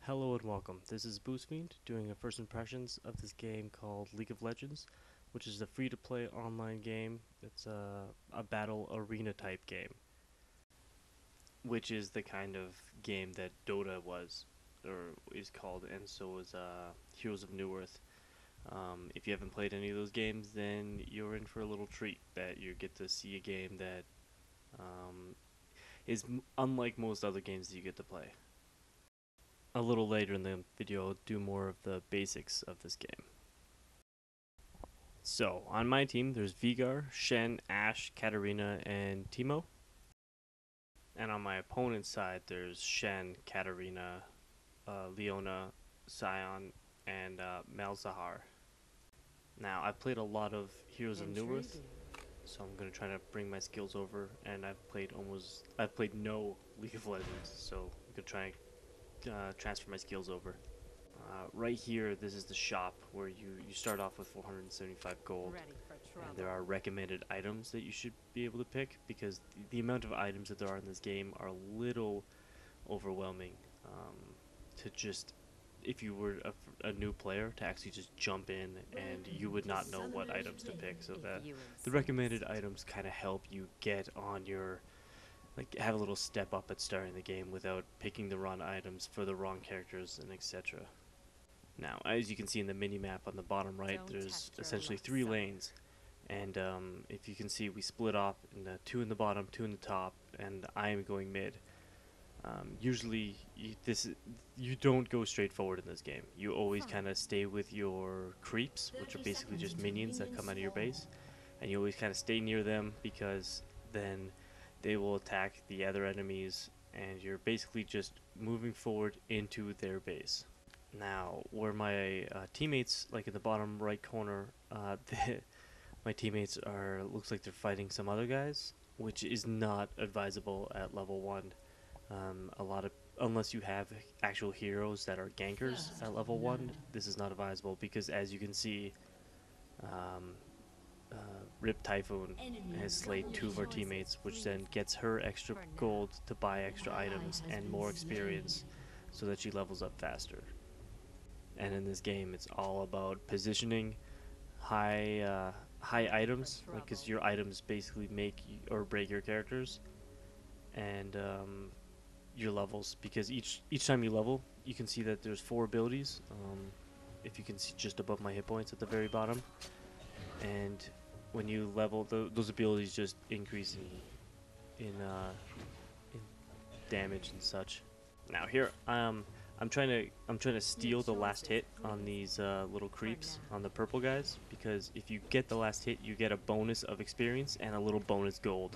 Hello and welcome. This is Boostfiend doing a first impressions of this game called League of Legends, which is a free-to-play online game. It's a battle arena type game, which is the kind of game that Dota was, or is called, and so is Heroes of Newerth. If you haven't played any of those games, then you're in for a little treat that you get to see a game that um, is unlike most other games that you get to play. A little later in the video, I'll do more of the basics of this game. So, on my team, there's Vigar, Shen, Ashe, Katarina, and Teemo. And on my opponent's side, there's Shen, Katarina, Leona, Sion, and Malzahar. Now, I've played a lot of Heroes of Newerth, so I'm gonna try to bring my skills over. And I've played no League of Legends, so I'm gonna try and transfer my skills over. Right here, this is the shop where you start off with 475 gold, and there are recommended items that you should be able to pick because the amount of items that there are in this game are a little overwhelming. To just, if you were a new player, to actually just jump in and you would not know what items to pick. So that the recommended items kind of help you get on your, like, have a little step up at starting the game without picking the wrong items for the wrong characters and etc. Now, as you can see in the mini-map on the bottom right, there's essentially 3 lanes. And if you can see, we split off in 2 in the bottom, 2 in the top, and I am going mid. Usually, you don't go straight forward in this game. You always kind of stay with your creeps, which are basically just minions that come out of your base. And you always kind of stay near them because then they will attack the other enemies, and you're basically just moving forward into their base. Now, where my teammates, like in the bottom right corner, my teammates looks like they're fighting some other guys, which is not advisable at level 1. Unless you have actual heroes that are gankers at level 1, this is not advisable because, as you can see, Rip Typhoon has slayed 2 of our teammates, which then gets her extra gold to buy extra items and more experience so that she levels up faster. And in this game, it's all about positioning high items, like, because your items basically make or break your characters, and your levels. Because each time you level, you can see that there's 4 abilities. If you can see just above my hit points at the very bottom, and when you level, those abilities just increase in damage and such. Now here, I'm trying to steal the last hit on these little creeps, on the purple guys, because if you get the last hit, you get a bonus of experience and a little bonus gold.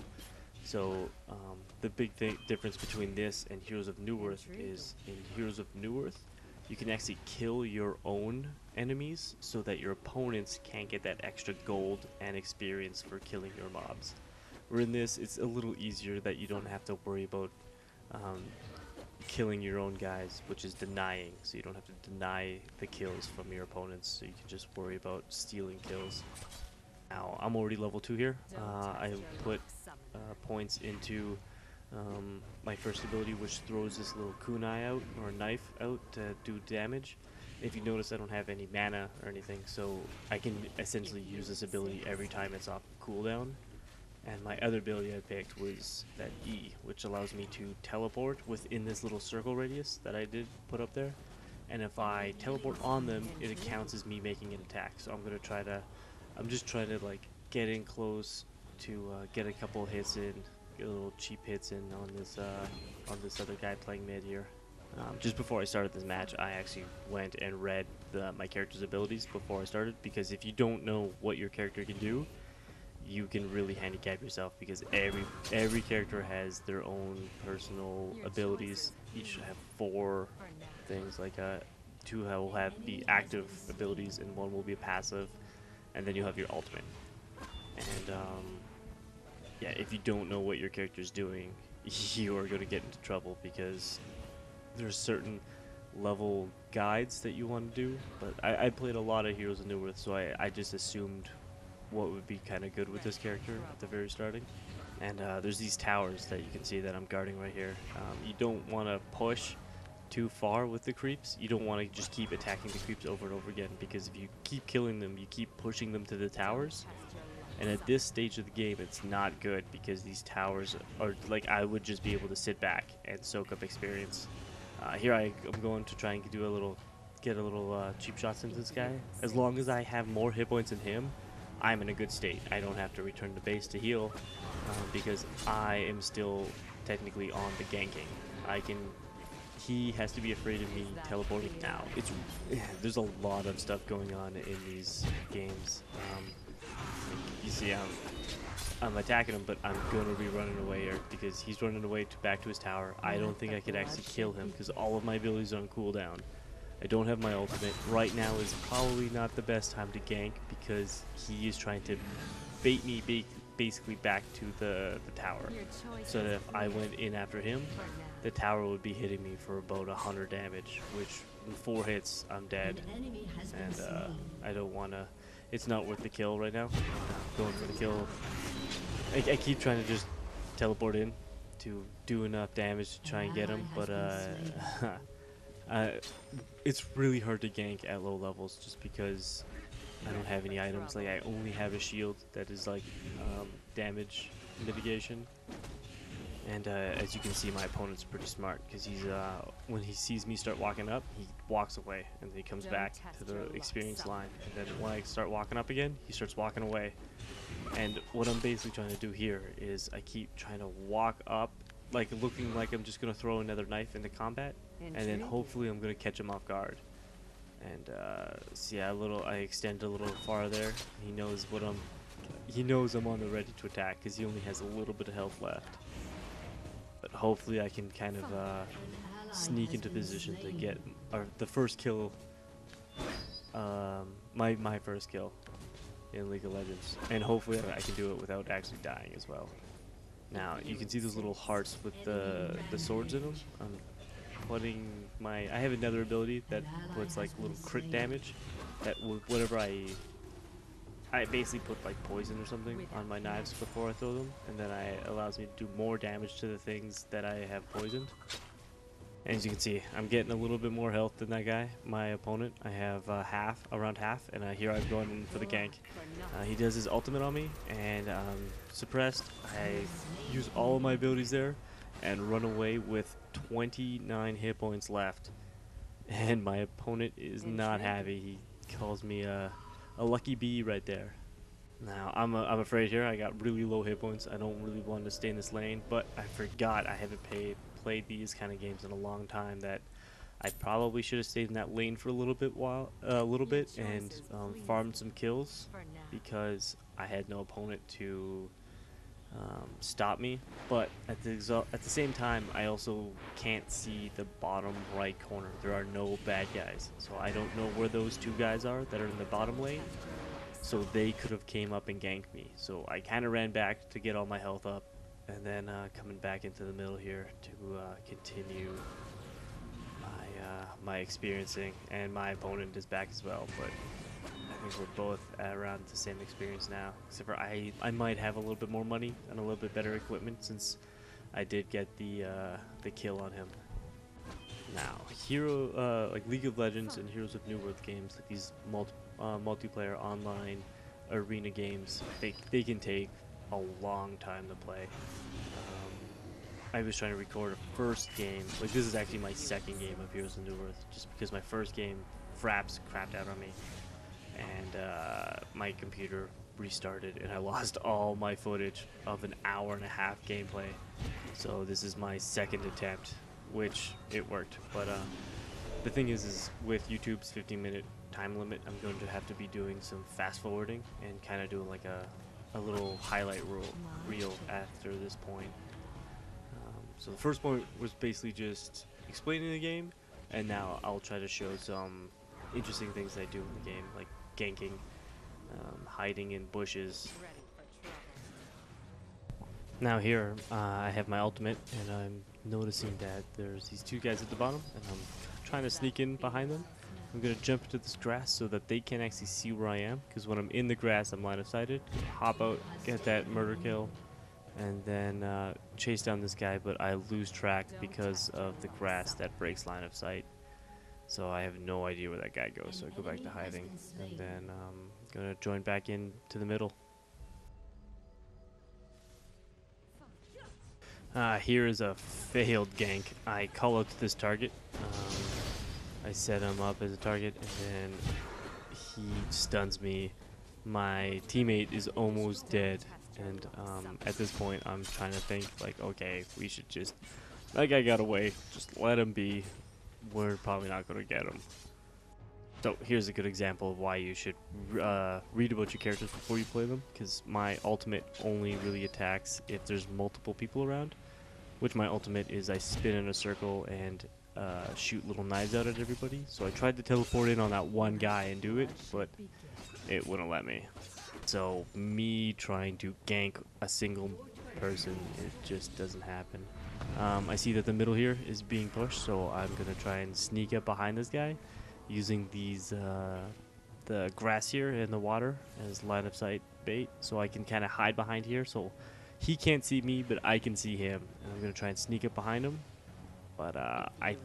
So the big difference between this and Heroes of Newerth is, in Heroes of Newerth, you can actually kill your own enemies so that your opponents can't get that extra gold and experience for killing your mobs. Where in this, it's a little easier that you don't have to worry about killing your own guys, which is denying, so you don't have to deny the kills from your opponents, so you can just worry about stealing kills. Now, I'm already level 2 here. I put points into my first ability, which throws this little kunai out, or knife out, to do damage. If you notice, I don't have any mana or anything, so I can essentially use this ability every time it's off cooldown. And my other ability I picked was that E, which allows me to teleport within this little circle radius that I did put up there. And if I teleport on them, it counts as me making an attack. So I'm just trying to, like, get in close to get a couple hits in, get a little cheap hits in on this other guy playing mid here. Just before I started this match, I actually went and read my character's abilities before I started, because if you don't know what your character can do, you can really handicap yourself, because every character has their own personal abilities. Each have 4 things, like 2 will have the active abilities and 1 will be passive, and then you have your ultimate. And yeah, if you don't know what your character's doing, you are going to get into trouble, because there's certain level guides that you want to do. But I played a lot of Heroes of Newerth, so I just assumed what would be kind of good with this character at the very starting. And there's these towers that you can see that I'm guarding right here. You don't want to push too far with the creeps. You don't want to just keep attacking the creeps over and over again, because if you keep killing them, you keep pushing them to the towers. And at this stage of the game, it's not good, because these towers are like, I would just be able to sit back and soak up experience. Here I'm going to try and get a little cheap shots into this guy. As long as I have more hit points than him, I'm in a good state. I don't have to return to base to heal, because I am still technically on the ganking. He has to be afraid of me teleporting now. There's a lot of stuff going on in these games. You see, I'm attacking him, but I'm gonna be running away here because he's running away back to his tower. I don't think I could actually kill him because all of my abilities are on cooldown. I don't have my ultimate. Right now is probably not the best time to gank because he is trying to bait me basically back to the tower. So that if I went in after him, the tower would be hitting me for about 100 damage, which in 4 hits, I'm dead. And I don't want to... It's not worth the kill right now. I'm going for the kill. I keep trying to just teleport in to do enough damage to try and get him, but it's really hard to gank at low levels just because I don't have any items. Like, I only have a shield that is like damage mitigation. And as you can see, my opponent's pretty smart because he's when he sees me start walking up, he walks away and then he comes back to the experience line. And then when I start walking up again, he starts walking away. And what I'm basically trying to do here is I keep trying to walk up, like looking like I'm just gonna throw another knife into combat, and then hopefully I'm gonna catch him off guard. And so yeah, I extend a little farther. He knows I'm on the ready to attack because he only has a little bit of health left. But hopefully I can kind of sneak into position to get the first kill, my first kill in League of Legends. And hopefully I can do it without actually dying as well. Now, you can see those little hearts with the swords in them. I have another ability that puts like little crit damage that whenever I basically put like poison or something on my knives before I throw them, and then it allows me to do more damage to the things that I have poisoned. And as you can see, I'm getting a little bit more health than that guy, my opponent. I have around half, and here I'm going in for the gank. He does his ultimate on me, and I'm suppressed. I use all of my abilities there, and run away with 29 hit points left. And my opponent is not happy. He calls me a lucky bee right there. Now, I'm afraid here. I got really low hit points. I don't really want to stay in this lane, but I forgot I haven't played these kind of games in a long time, that I probably should have stayed in that lane for a little bit and farmed some kills because I had no opponent to stop me. But at the same time, I also can't see the bottom right corner. There are no bad guys, so I don't know where those 2 guys are that are in the bottom lane. So they could have came up and ganked me. So I kind of ran back to get all my health up, and then coming back into the middle here to continue my experiencing. And my opponent is back as well, but I think we're both at around the same experience now, except for I might have a little bit more money and a little bit better equipment since I did get the kill on him. Now, like League of Legends and Heroes of Newerth games, like these multiplayer online arena games, they can take a long time to play. I was trying to record a first game, like this is actually my second game of Heroes of Newerth, just because my first game Fraps crapped out on me, and my computer restarted and I lost all my footage of an hour-and-a-half gameplay. So this is my second attempt, which it worked. But the thing is with YouTube's 15-minute time limit, I'm going to have to be doing some fast forwarding and kind of doing like a little highlight reel after this point. So the first point was basically just explaining the game, and now I'll try to show some interesting things I do in the game, like ganking, hiding in bushes. Now here, I have my ultimate, and I'm noticing that there's these 2 guys at the bottom, and I'm trying to sneak in behind them. I'm going to jump into this grass so that they can't actually see where I am, because when I'm in the grass, I'm line of sighted. Hop out, get that murder kill, and then chase down this guy, but I lose track because of the grass that breaks line of sight. So I have no idea where that guy goes. So I go back to hiding, and then gonna join back in to the middle. Here is a failed gank. I call out to this target. I set him up as a target, and then he stuns me. My teammate is almost dead, and at this point, I'm trying to think like, okay, we should just. That guy got away. Just let him be. We're probably not going to get him. So here's a good example of why you should read about your characters before you play them, because my ultimate only really attacks if there's multiple people around, which my ultimate is I spin in a circle and shoot little knives out at everybody. So I tried to teleport in on that one guy and do it, but it wouldn't let me. So me trying to gank a single person, it just doesn't happen. I see that the middle here is being pushed, so I'm going to try and sneak up behind this guy using these the grass here and the water as line of sight bait, so I can kind of hide behind here so he can't see me, but I can see him, and I'm going to try and sneak up behind him. But I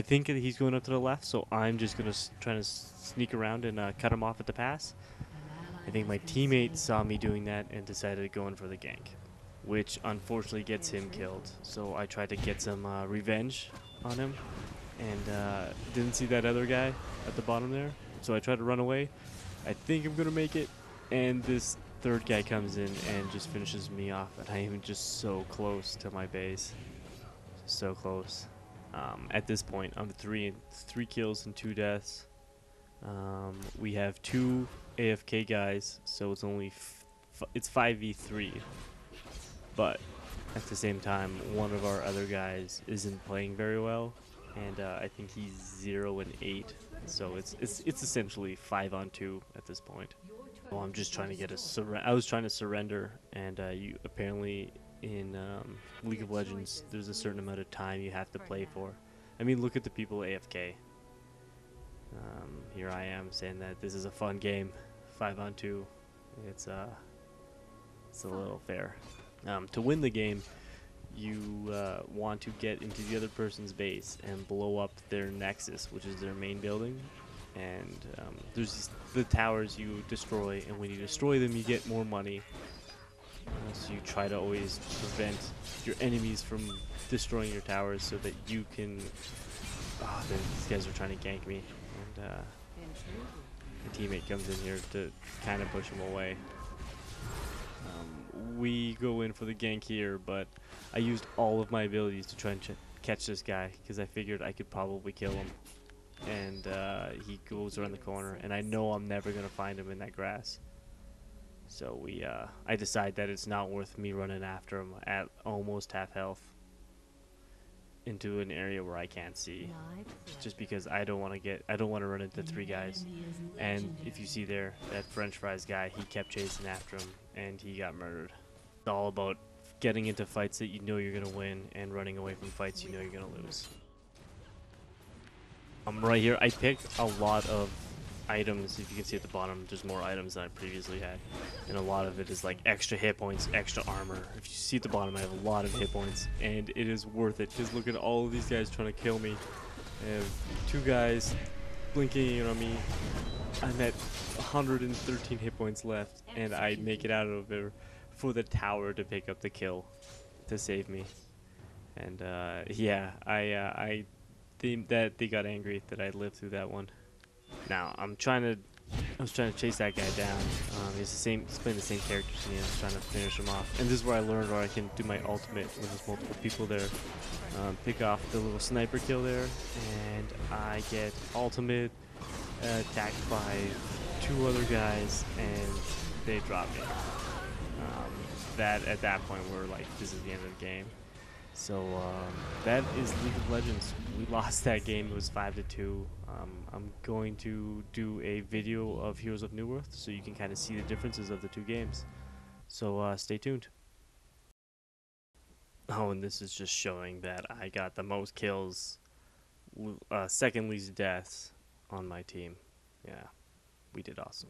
think that he's going up to the left, so I'm just going to try to sneak around and cut him off at the pass. I think my teammate saw me doing that and decided to go in for the gank, which unfortunately gets him killed. So I tried to get some revenge on him, and didn't see that other guy at the bottom there. So I tried to run away. I think I'm going to make it, and this third guy comes in and just finishes me off, and I am just so close to my base. So close. At this point, I'm three kills and 2 deaths. We have 2 AFK guys, so it's only it's 5v3. But at the same time, one of our other guys isn't playing very well, and I think he's 0 and 8. So it's essentially 5-on-2 at this point. Well, I'm just trying to get I was trying to surrender, and you apparently in League of Legends, there's a certain amount of time you have to play for. I mean, look at the people AFK. Here I am saying that this is a fun game, 5-on-2. It's a little fair. To win the game, you want to get into the other person's base and blow up their nexus, which is their main building. And there's the towers you destroy, and when you destroy them, you get more money. So you try to always prevent your enemies from destroying your towers so that you can... Oh, these guys are trying to gank me. And the teammate comes in here to kind of push him away. We go in for the gank here, but I used all of my abilities to try and catch this guy because I figured I could probably kill him. And he goes around the corner, and I know I'm never going to find him in that grass. So I decide that it's not worth me running after him at almost half health into an area where I can't see, just because I don't want to run into 3 guys. And if you see there, that French fries guy, he kept chasing after him, and he got murdered. It's all about getting into fights that you know you're gonna win, and running away from fights you know you're gonna lose. Right here, I picked a lot of items. If you can see at the bottom, there's more items than I previously had, and a lot of it is like extra hit points, extra armor. If you see at the bottom, I have a lot of hit points, and it is worth it because look at all of these guys trying to kill me. I have 2 guys blinking in on me. I'm at 113 hit points left, and I make it out of there for the tower to pick up the kill to save me. And yeah, I think that they got angry that I lived through that one. Now I was trying to chase that guy down. He's playing the same characters as me. I was trying to finish him off, and this is where I learned where I can do my ultimate when there's multiple people there. Pick off the little sniper kill there, and I get ultimate attacked by 2 other guys, and they drop me. That at that point we're like, this is the end of the game. So that is League of Legends. We lost that game. It was 5-2. I'm going to do a video of Heroes of Newerth so you can kind of see the differences of the 2 games. So stay tuned. Oh, and this is just showing that I got the most kills, second least deaths on my team. Yeah, we did awesome.